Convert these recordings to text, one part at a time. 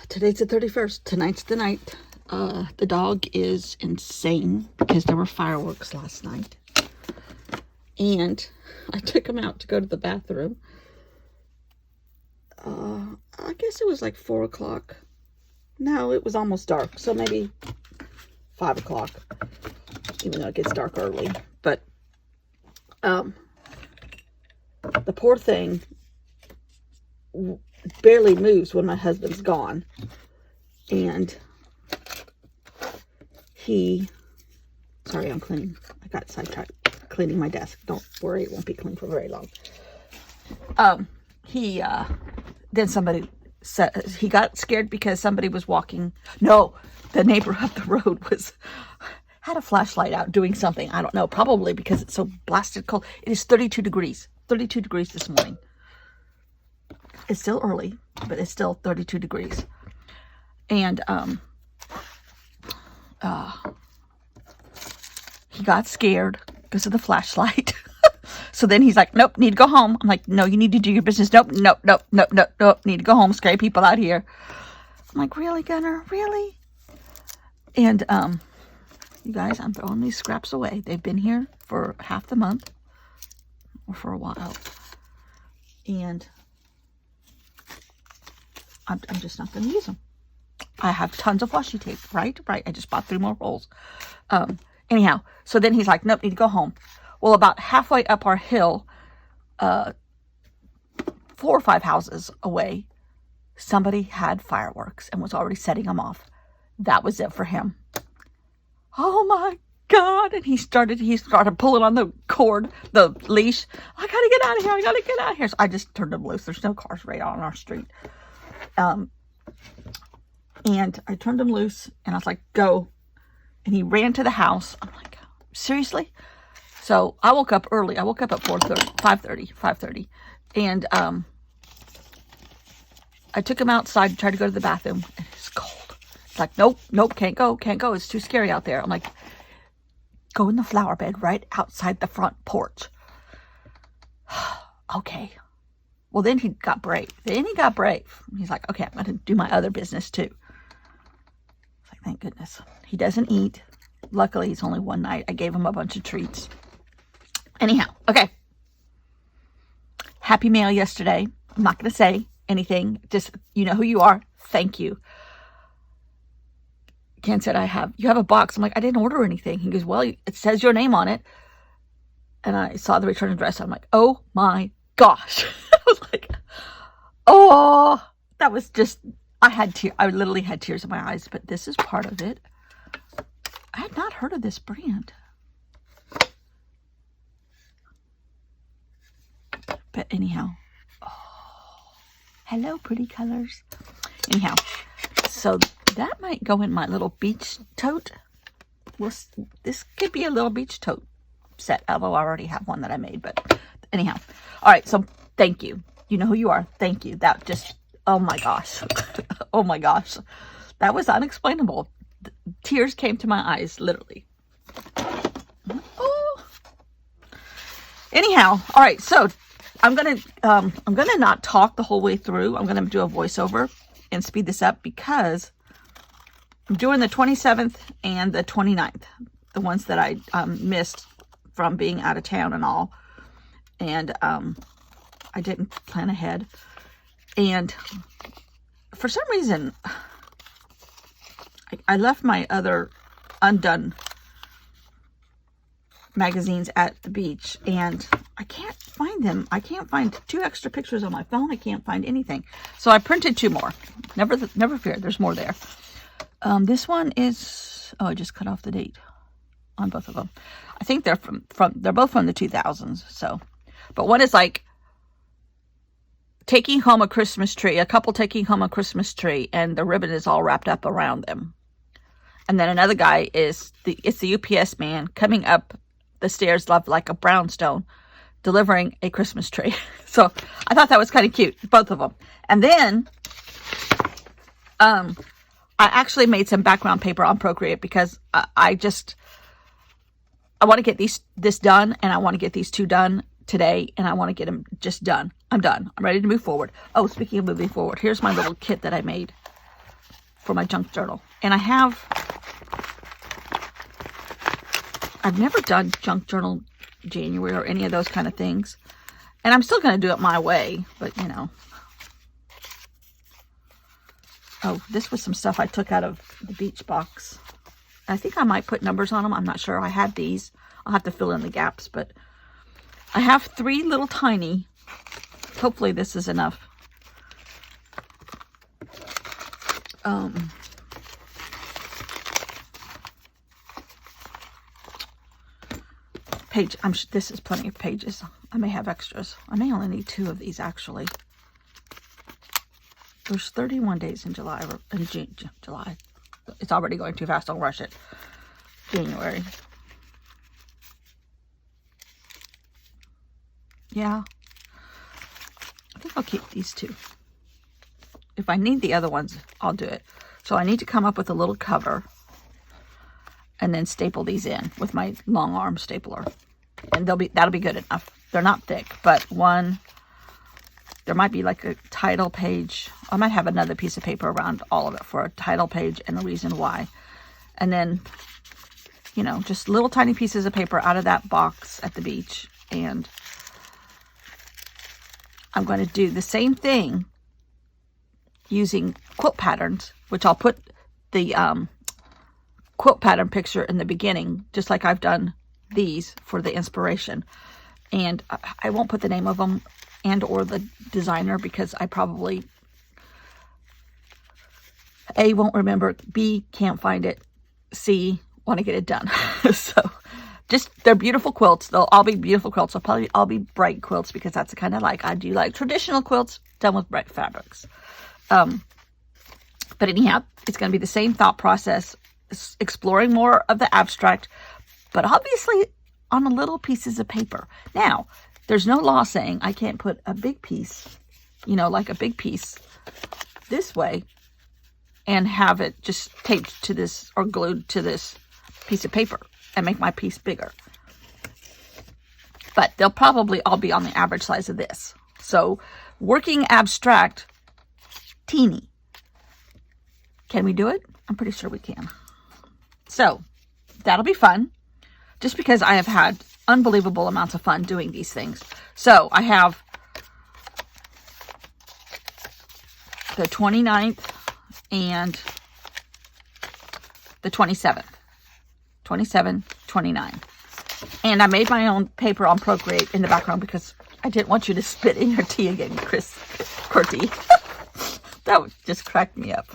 Today's the 31st. Tonight's the night. The dog is insane because there were fireworks last night. And I took him out to go to the bathroom. I guess it was like 4 o'clock. No, it was almost dark. So maybe 5 o'clock. Even though it gets dark early. But the poor thing barely moves when my husband's gone. And sorry, I'm cleaning. I got sidetracked cleaning my desk. Don't worry, it won't be clean for very long. Then somebody said he got scared because somebody was walking. No, the neighbor up the road had a flashlight out doing something. I don't know, probably because it's so blasted cold. It is 32 degrees. 32 degrees this morning. It's still early, but it's still 32 degrees. And he got scared because of the flashlight. So then he's like, nope, need to go home. I'm like, no, you need to do your business. Nope, need to go home. Scary people out here. I'm like, really, Gunner? Really? And you guys, I'm throwing these scraps away. They've been here for half the month or for a while. And I'm just not going to use them. I have tons of washi tape, right? I just bought 3 more rolls. Anyhow, so then he's like, nope, need to go home. Well, about halfway up our hill, 4 or 5 houses away, somebody had fireworks and was already setting them off. That was it for him. Oh my God. And he started pulling on the cord, the leash. I gotta get out of here. I gotta get out of here. So I just turned him loose. There's no cars right on our street. And I turned him loose and I was like, go. And he ran to the house. I'm like, seriously? So I woke up early. I woke up at 5:30. And I took him outside to try to go to the bathroom. And it's cold. It's like, nope, can't go. It's too scary out there. I'm like, go in the flower bed right outside the front porch. Okay. Well, then he got brave. He's like, okay, I'm going to do my other business too. It's like, thank goodness. He doesn't eat. Luckily, it's only one night. I gave him a bunch of treats. Anyhow, okay. Happy mail yesterday. I'm not going to say anything. Just, you know who you are. Thank you. Ken said, you have a box. I'm like, I didn't order anything. He goes, well, it says your name on it. And I saw the return address. I'm like, oh my gosh. I was like, oh, that was just, I literally had tears in my eyes, but this is part of it. I had not heard of this brand. But anyhow, hello, pretty colors. Anyhow, so that might go in my little beach tote. This could be a little beach tote set, although I already have one that I made. But anyhow, all right, so thank you. You know who you are. Thank you. That just, oh my gosh. Oh my gosh. That was unexplainable. Tears came to my eyes, literally. Oh. Anyhow, all right, so I'm gonna not talk the whole way through. I'm gonna do a voiceover and speed this up because I'm doing the 27th and the 29th, the ones that I missed from being out of town and all. And I didn't plan ahead. And for some reason, I left my other undone magazines at the beach and I can't find them. I can't find 2 extra pictures on my phone. I can't find anything. So I printed 2 more. Never fear. There's more there. This one is, I just cut off the date on both of them. I think they're they're both from the 2000s. So, but one is like taking home a Christmas tree, a couple taking home a Christmas tree, and the ribbon is all wrapped up around them. And then another guy it's the UPS man coming up the stairs like a brownstone, delivering a Christmas tree. So I thought that was kind of cute, both of them. And then I actually made some background paper on Procreate because I want to get this done, and I want to get these 2 done today, and I want to get them just done. I'm done. I'm ready to move forward. Oh, speaking of moving forward, here's my little kit that I made. for my junk journal. And I've never done junk journal January or any of those kind of things. And I'm still going to do it my way, but you know. Oh, this was some stuff I took out of the beach box. I think I might put numbers on them. I'm not sure. I had these. I'll have to fill in the gaps, but I have 3 little tiny. Hopefully this is enough. This is plenty of pages. I may have extras. I may only need 2 of these actually. There's 31 days in July. In July. It's already going too fast. Don't rush it. January. Yeah. I think I'll keep these 2. If I need the other ones, I'll do it. So I need to come up with a little cover and then staple these in with my long arm stapler. And that'll be good enough. They're not thick, but there might be like a title page. I might have another piece of paper around all of it for a title page and a reason why. And then, you know, just little tiny pieces of paper out of that box at the beach. And I'm going to do the same thing using quilt patterns, which I'll put the quilt pattern picture in the beginning, just like I've done these for the inspiration. And I won't put the name of them and or the designer because I probably A, won't remember, B, can't find it, C, want to get it done. So they're beautiful quilts. They'll all be beautiful quilts. They'll probably all be bright quilts because that's the kind of I do like traditional quilts done with bright fabrics. But anyhow, it's going to be the same thought process, exploring more of the abstract, but obviously on a little pieces of paper. Now, there's no law saying I can't put a big piece, you know, like a big piece this way and have it just taped to this or glued to this piece of paper and make my piece bigger. But they'll probably all be on the average size of this. So working abstract, teeny. Can we do it? I'm pretty sure we can. So that'll be fun. Just because I have had unbelievable amounts of fun doing these things. So I have the 29th and the 27th. 27, 29. And I made my own paper on Procreate in the background because I didn't want you to spit in your tea again, Corty. That just cracked me up.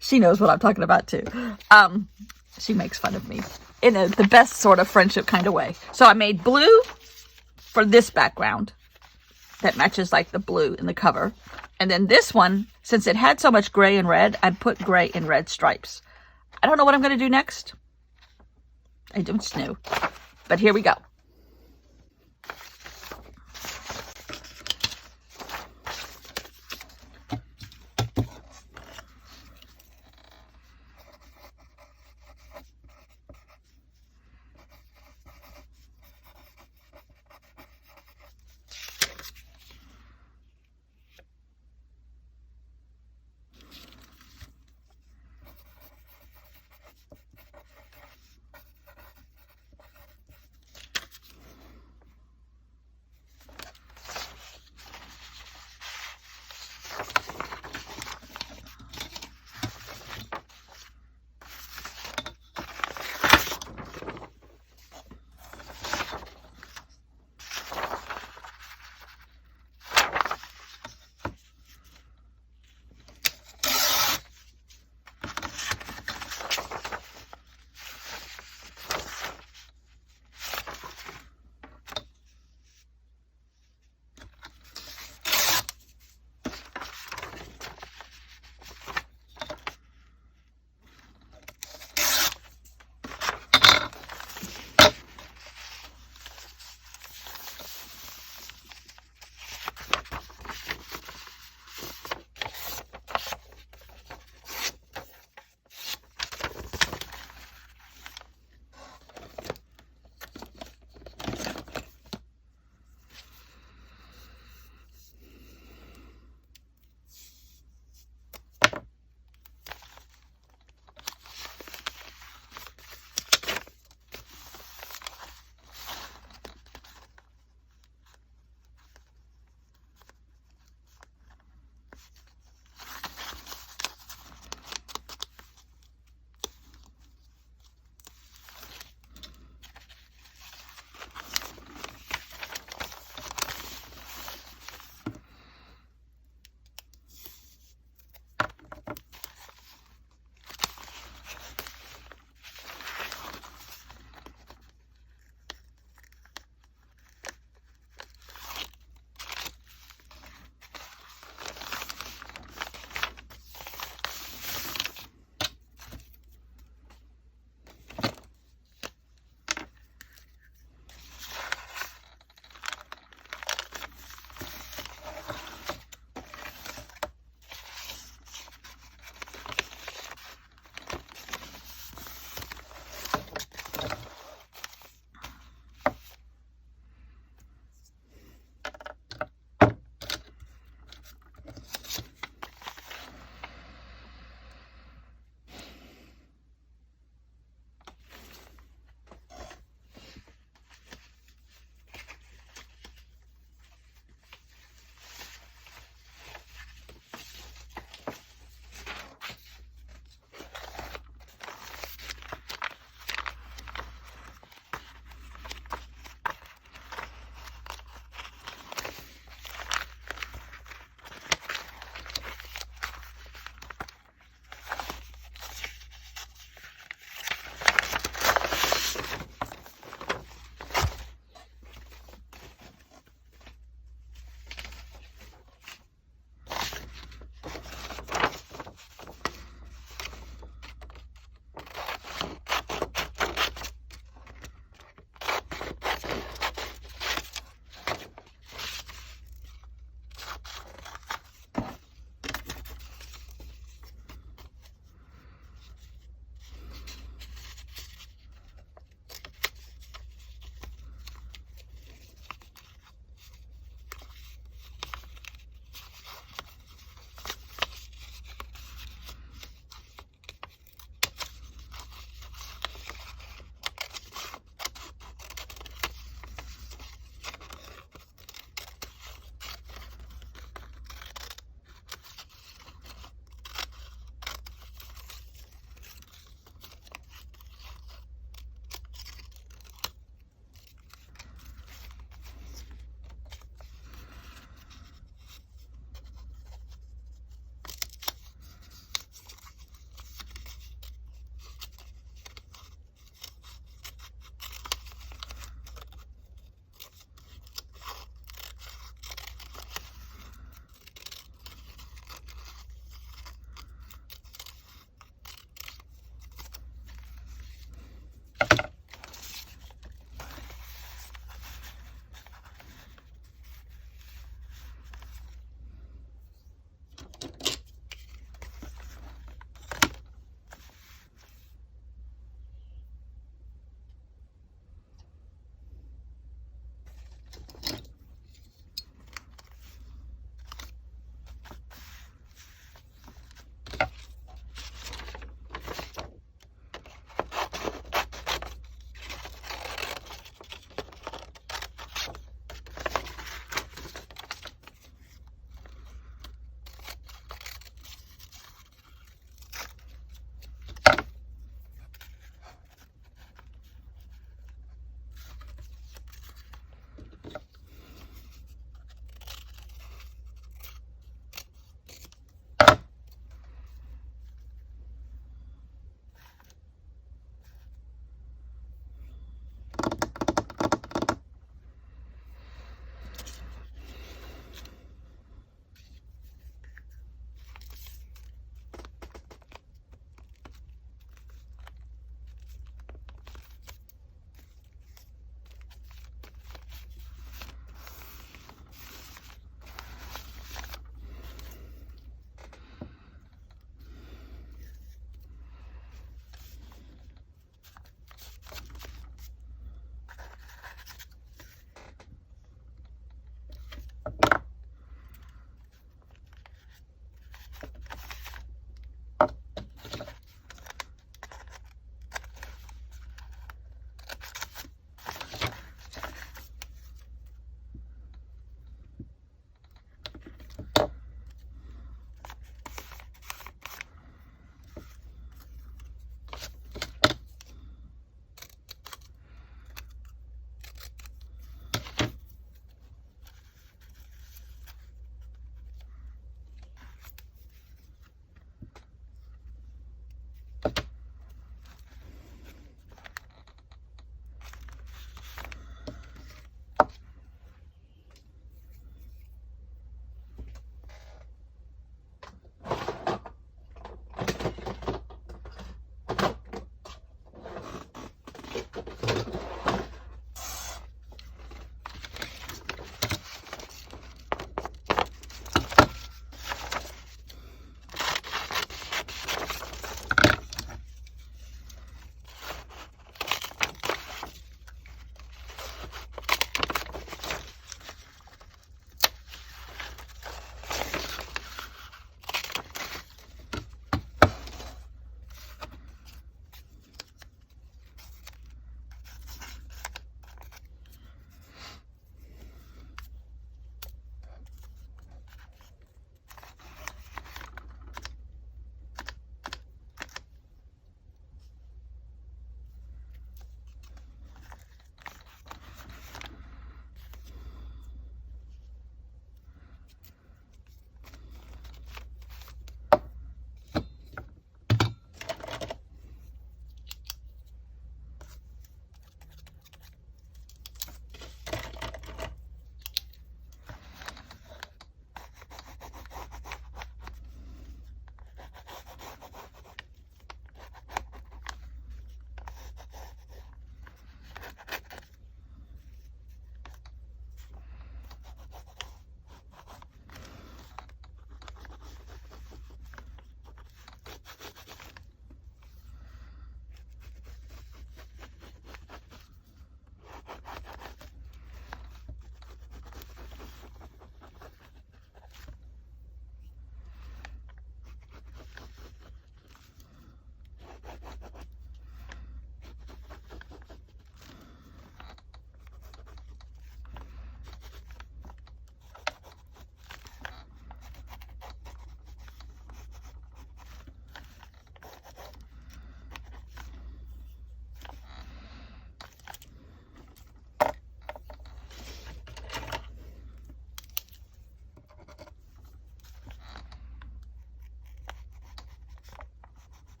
She knows what I'm talking about too. She makes fun of me in the best sort of friendship kind of way. So I made blue for this background that matches like the blue in the cover. And then this one, since it had so much gray and red, I put gray and red stripes. I don't know what I'm going to do next. I don't know. But here we go.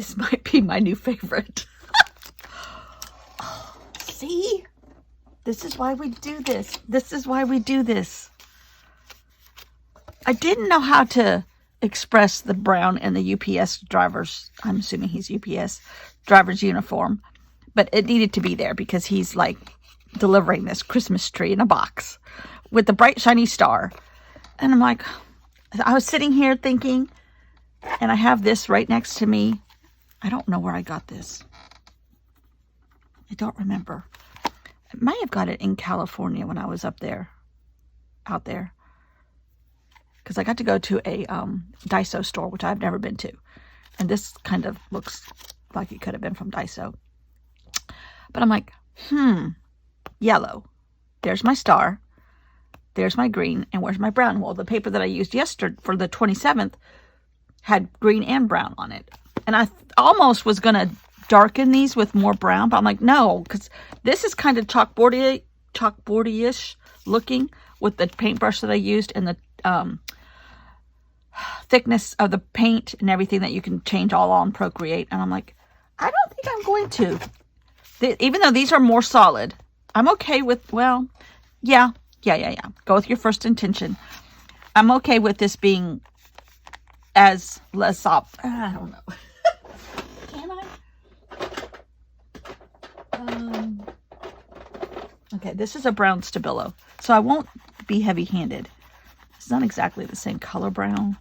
This might be my new favorite. See? This is why we do this. This is why we do this. I didn't know how to express the brown in the UPS driver's, I'm assuming he's UPS, driver's uniform. But it needed to be there because he's like delivering this Christmas tree in a box with the bright shiny star. And I'm like, I was sitting here thinking, and I have this right next to me. I don't know where I got this. I don't remember. I might have got it in California when I was up there, out there. Because I got to go to a Daiso store, which I've never been to. And this kind of looks like it could have been from Daiso. But I'm like, yellow. There's my star. There's my green. And where's my brown? Well, the paper that I used yesterday for the 27th had green and brown on it. And I almost was going to darken these with more brown. But I'm like, no. Because this is kind of chalkboardy-ish looking with the paintbrush that I used and the thickness of the paint and everything that you can change all on Procreate. And I'm like, I don't think I'm going to. Even though these are more solid, I'm okay with, well, yeah. Go with your first intention. I'm okay with this being as less up. I don't know. Can I? Okay, this is a brown Stabilo, so I won't be heavy-handed. It's not exactly the same color brown.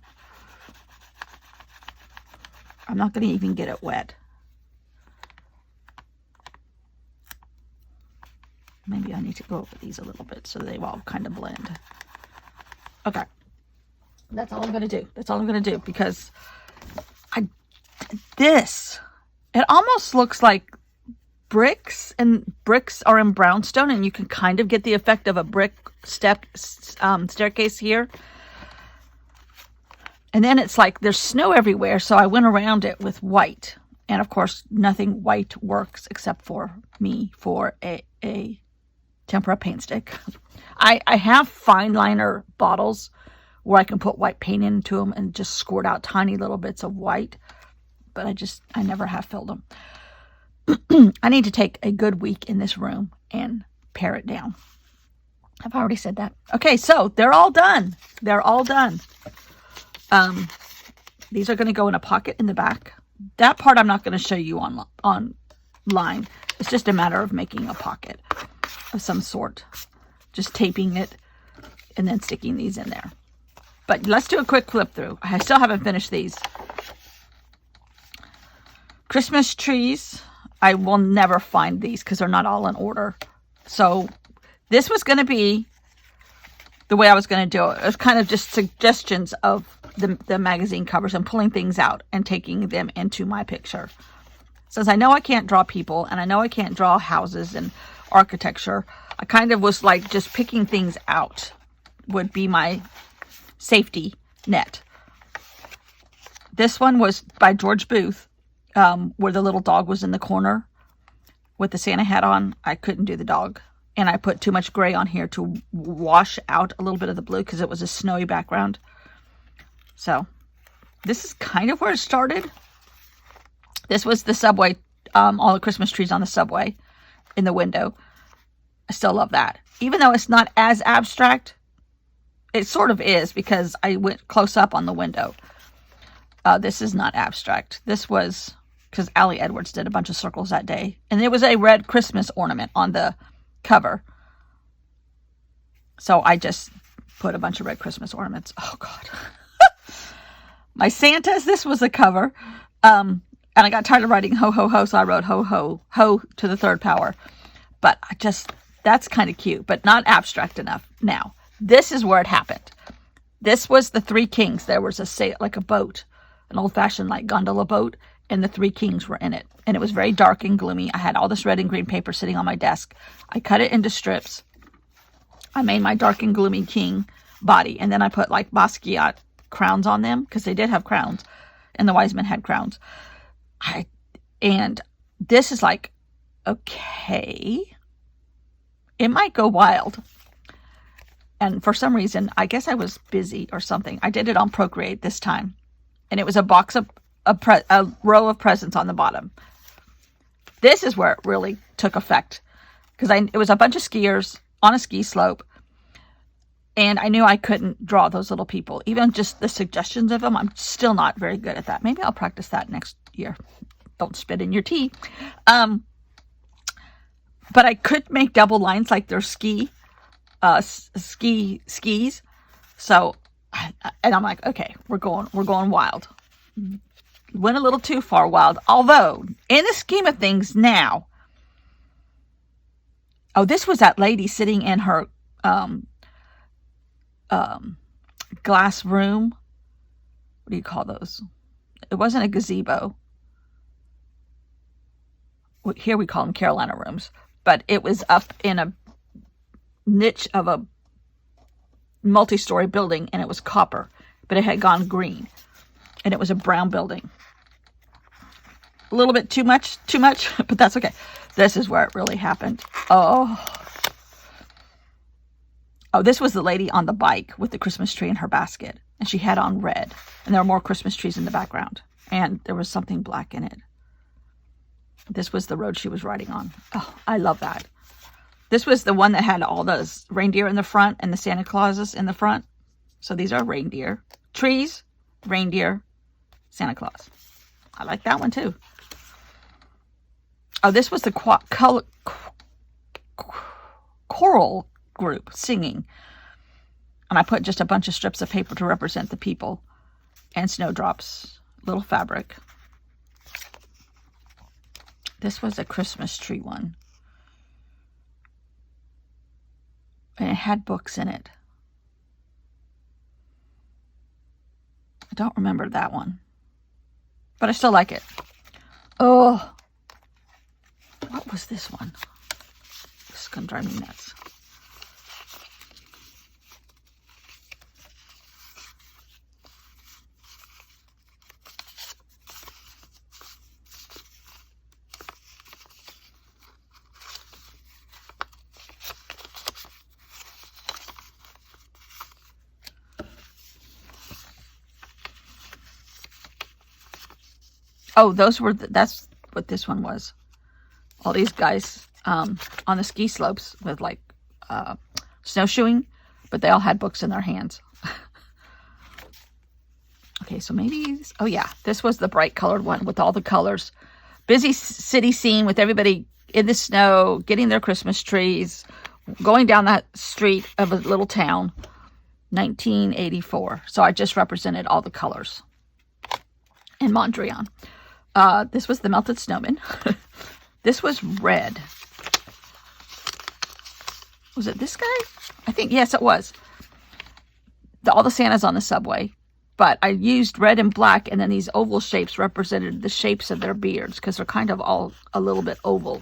I'm not going to even get it wet. Maybe I need to go over these a little bit so they all kind of blend. Okay. That's all I'm going to do. That's all I'm going to do because it almost looks like bricks, and bricks are in brownstone, and you can kind of get the effect of a brick staircase here. And then it's like there's snow everywhere, so I went around it with white. And of course, nothing white works except for me for a tempera paint stick. I have fine liner bottles where I can put white paint into them and just squirt out tiny little bits of white. But I never have filled them. I need to take a good week in this room and pare it down. I've already said that. Okay, so they're all done. They're all done. These are going to go in a pocket in the back. That part I'm not going to show you online. It's just a matter of making a pocket of some sort. Just taping it and then sticking these in there. But let's do a quick flip through. I still haven't finished these. Christmas trees. I will never find these because they're not all in order. So this was going to be the way I was going to do it. It was kind of just suggestions of the magazine covers and pulling things out and taking them into my picture. Since I know I can't draw people and I know I can't draw houses and architecture, I kind of was like just picking things out would be my safety net. This one was by George Booth, where the little dog was in the corner with the Santa hat on. I couldn't do the dog. And I put too much gray on here to wash out a little bit of the blue because it was a snowy background. So this is kind of where it started. This was the subway, all the Christmas trees on the subway in the window. I still love that. Even though it's not as abstract, it sort of is because I went close up on the window. This is not abstract. This was because Allie Edwards did a bunch of circles that day. And there was a red Christmas ornament on the cover. So I just put a bunch of red Christmas ornaments. Oh, God. My Santas, this was a cover. And I got tired of writing ho, ho, ho, so I wrote ho, ho, ho to the third power. But that's kind of cute, but not abstract enough. Now, this is where it happened. This was the Three Kings. There was like a boat, an old-fashioned like gondola boat, and the Three Kings were in it. And it was very dark and gloomy. I had all this red and green paper sitting on my desk. I cut it into strips. I made my dark and gloomy king body, and then I put like Basquiat crowns on them because they did have crowns, and the wise men had crowns. And this is like, okay, it might go wild. And for some reason, I guess I was busy or something. I did it on Procreate this time. And it was a box of a row of presents on the bottom. This is where it really took effect, because it was a bunch of skiers on a ski slope, and I knew I couldn't draw those little people. Even just the suggestions of them, I'm still not very good at that. Maybe I'll practice that next year. Don't spit in your tea. But I could make double lines like they're skis. So, and I'm like, okay, we're going wild. Went a little too far wild. Although, in the scheme of things now, oh, this was that lady sitting in her glass room. What do you call those? It wasn't a gazebo. Here we call them Carolina rooms. But it was up in a niche of a multi-story building, and it was copper. But it had gone green. And it was a brown building. A little bit too much, but that's okay. This is where it really happened. Oh, this was the lady on the bike with the Christmas tree in her basket. And she had on red. And there were more Christmas trees in the background. And there was something black in it. This was the road she was riding on. Oh, I love that. This was the one that had all those reindeer in the front and the Santa Clauses in the front. So these are reindeer. Trees, reindeer, Santa Claus. I like that one too. Oh, this was the choral group singing. And I put just a bunch of strips of paper to represent the people. And snowdrops, little fabric. This was a Christmas tree one. And it had books in it. I don't remember that one. But I still like it. Oh. What was this one? This is going to drive me nuts. Oh, that's what this one was. All these guys on the ski slopes with like snowshoeing, but they all had books in their hands. Okay, so maybe, oh yeah, this was the bright colored one with all the colors. Busy city scene with everybody in the snow, getting their Christmas trees, going down that street of a little town, 1984. So I just represented all the colors in Mondrian. This was the melted snowman. This was red. Was it this guy? I think, yes, it was. All the Santas on the subway. But I used red and black, and then these oval shapes represented the shapes of their beards, because they're kind of all a little bit oval.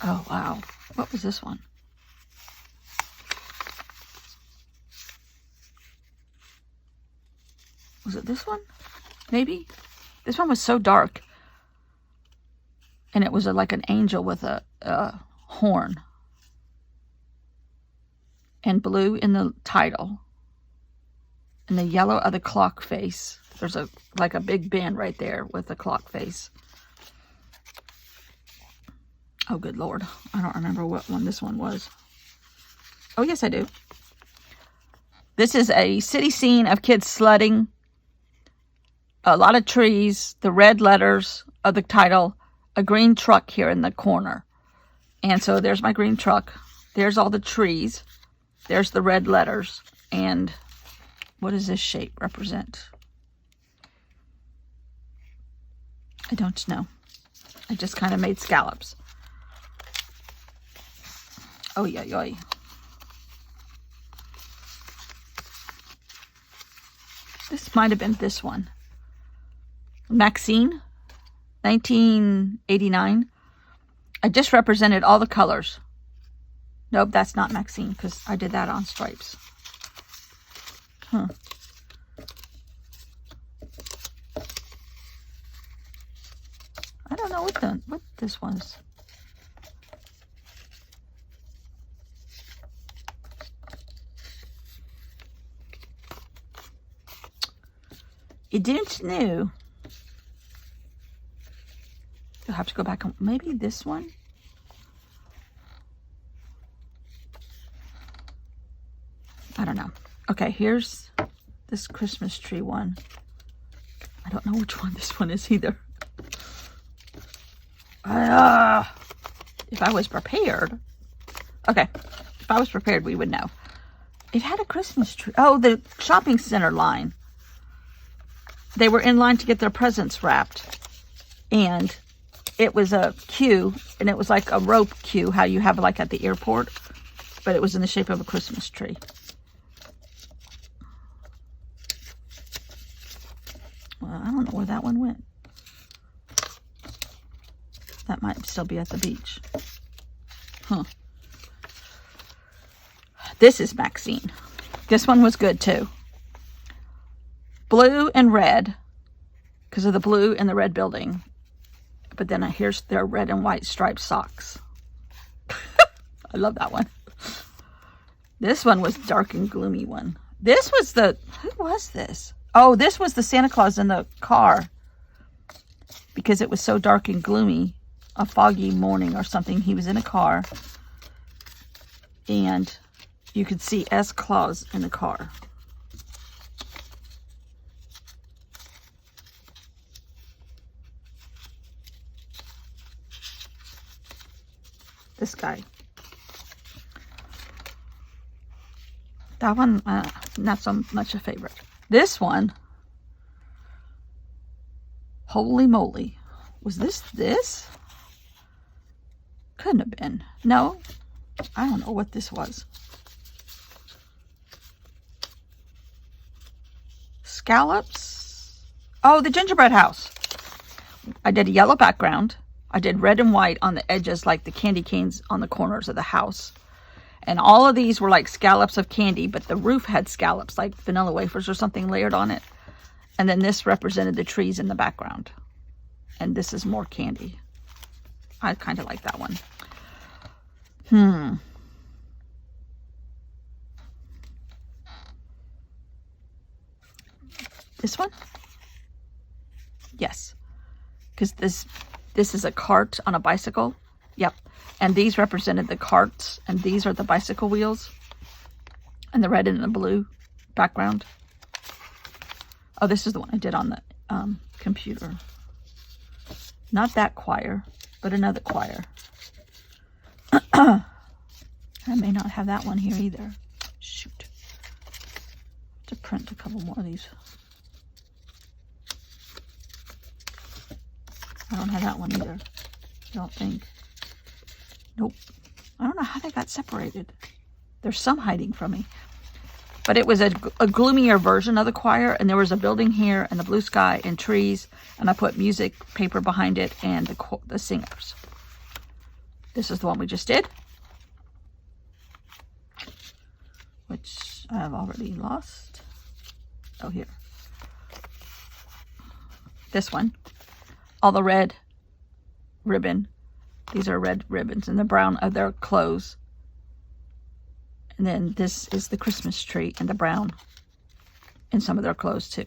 Oh, wow. What was this one? Was it this one? Maybe? This one was so dark. And it was like an angel with a horn. And blue in the title. And the yellow of the clock face. There's like a big bin right there with the clock face. Oh, good Lord. I don't remember what one this one was. Oh, yes, I do. This is a city scene of kids sledding. A lot of trees. The red letters of the title. A green truck here in the corner. And so there's my green truck. There's all the trees. There's the red letters. And what does this shape represent? I don't know. I just kind of made scallops. Oh, yeah. This might have been this one. Maxine, 1989. I just represented all the colors. Nope, that's not Maxine, because I did that on stripes. Huh. I don't know what this was. you didn't know. You'll have to go back on maybe this one. I don't know. Okay, here's this Christmas tree one. I don't know which one this one is either. If I was prepared. Okay, if I was prepared, we would know. It had a Christmas tree. Oh, the shopping center line. They were in line to get their presents wrapped. And it was a queue, and it was like a rope queue, how you have like at the airport. But it was in the shape of a Christmas tree. Well, I don't know where that one went. That might still be at the beach. Huh. This is Maxine. This one was good too. Blue and red, because of the blue and the red building. But then here's their red and white striped socks. I love that one. This one was dark and gloomy one. This was the, who was this? Oh, this was the Santa Claus in the car. Because it was so dark and gloomy. A foggy morning or something. He was in a car. And you could see S. Claus in the car. This guy. That one, not so much a favorite. This one, holy moly. Was this? Couldn't have been. No, I don't know what this was. Scallops. Oh, the gingerbread house. I did a yellow background. I did red and white on the edges, like the candy canes on the corners of the house. And all of these were like scallops of candy, but the roof had scallops, like vanilla wafers or something layered on it. And then this represented the trees in the background. And this is more candy. I kind of like that one. This one? Yes. Because this is a cart on a bicycle. Yep. And these represented the carts, and these are the bicycle wheels. And the red and the blue background. Oh, this is the one I did on the computer. Not that choir, but another choir. I may not have that one here either. Shoot. To print a couple more of these. I don't have that one either. I don't think. Nope. I don't know how they got separated. There's some hiding from me. But it was a gloomier version of the choir, and there was a building here, and the blue sky, and trees, and I put music paper behind it, and the singers. This is the one we just did, which I have already lost. Oh, here. This one. All the red ribbon. These are red ribbons, and the brown of their clothes. And then this is the Christmas tree and the brown in some of their clothes too.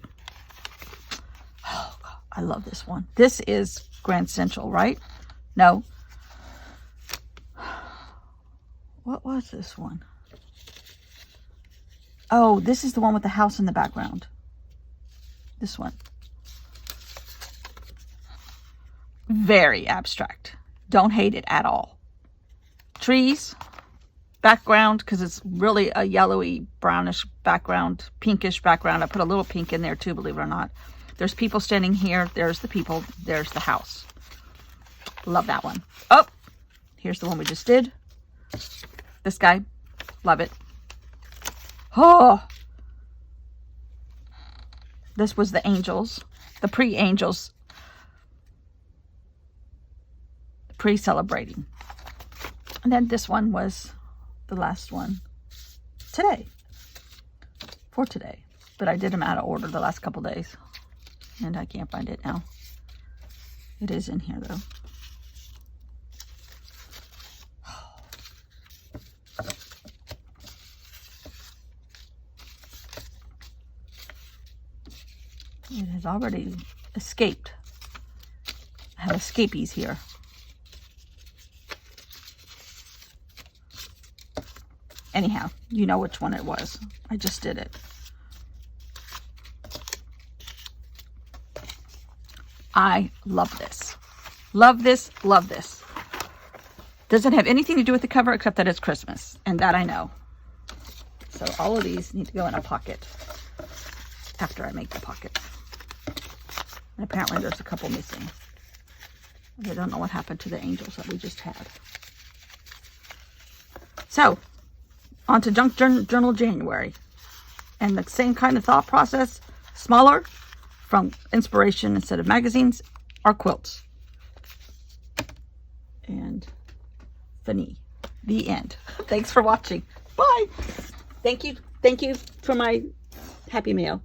Oh, God, I love this one. This is Grand Central, right? No. What was this one? Oh, this is the one with the house in the background. This one. Very abstract. Don't hate it at all. Trees. Background, because it's really a yellowy, brownish background, pinkish background. I put a little pink in there too, believe it or not. There's people standing here. There's the people. There's the house. Love that one. Oh, here's the one we just did. This guy. Love it. Oh. This was the angels. The pre-angels. Pre-celebrating. And then this one was the last one today, for today, but I did them out of order the last couple days, and I can't find it now. It is in here though. It has already escaped. I have escapees here. Anyhow, you know which one it was. I just did it. I love this. Love this, love this. Doesn't have anything to do with the cover except that it's Christmas. And that I know. So all of these need to go in a pocket after I make the pocket. And apparently there's a couple missing. I don't know what happened to the angels that we just had. So, on to Junk Journal January. And the same kind of thought process, smaller, from inspiration instead of magazines, are quilts. And fini. The end. Thanks for watching. Bye. Thank you for my happy mail.